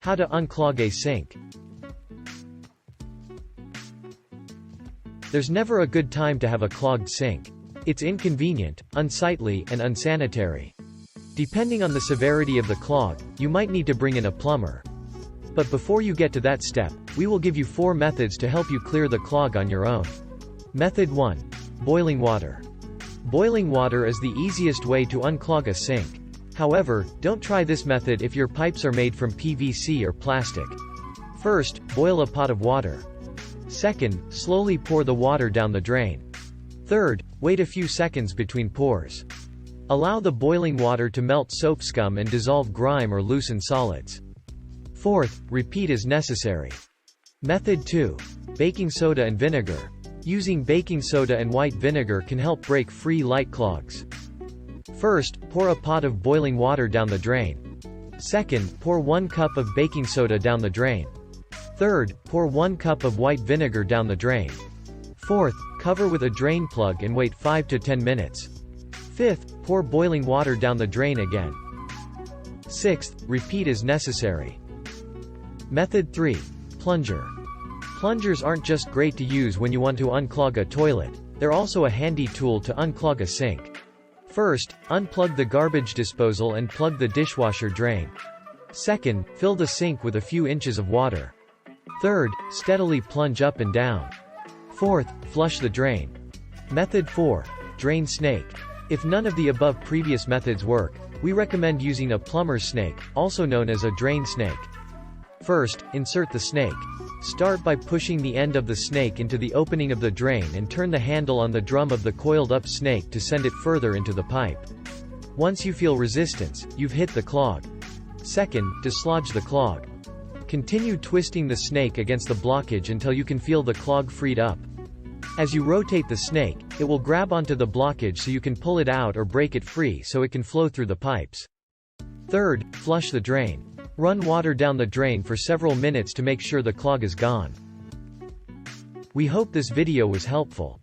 How to unclog a sink. There's never a good time to have a clogged sink. It's inconvenient, unsightly, and unsanitary. Depending on the severity of the clog, you might need to bring in a plumber. But before you get to that step, we will give you 4 methods to help you clear the clog on your own. Method 1. Boiling water. Boiling water is the easiest way to unclog a sink. However, don't try this method if your pipes are made from PVC or plastic. First, boil a pot of water. Second, slowly pour the water down the drain. Third, wait a few seconds between pours. Allow the boiling water to melt soap scum and dissolve grime or loosen solids. Fourth, repeat as necessary. Method 2. Baking soda and vinegar. Using baking soda and white vinegar can help break free light clogs. First, pour a pot of boiling water down the drain. Second, pour 1 cup of baking soda down the drain. Third, pour 1 cup of white vinegar down the drain. Fourth, cover with a drain plug and wait 5 to 10 minutes. Fifth, pour boiling water down the drain again. Sixth, repeat as necessary. Method 3. Plunger. Plungers aren't just great to use when you want to unclog a toilet, they're also a handy tool to unclog a sink. First, unplug the garbage disposal and plug the dishwasher drain. Second, fill the sink with a few inches of water. Third, steadily plunge up and down. Fourth, flush the drain. Method 4. Drain snake. If none of the above previous methods work, we recommend using a plumber's snake, also known as a drain snake. First, insert the snake. Start by pushing the end of the snake into the opening of the drain and turn the handle on the drum of the coiled-up snake to send it further into the pipe. Once you feel resistance, you've hit the clog. Second, dislodge the clog. Continue twisting the snake against the blockage until you can feel the clog freed up. As you rotate the snake, it will grab onto the blockage so you can pull it out or break it free so it can flow through the pipes. Third, flush the drain. Run water down the drain for several minutes to make sure the clog is gone. We hope this video was helpful.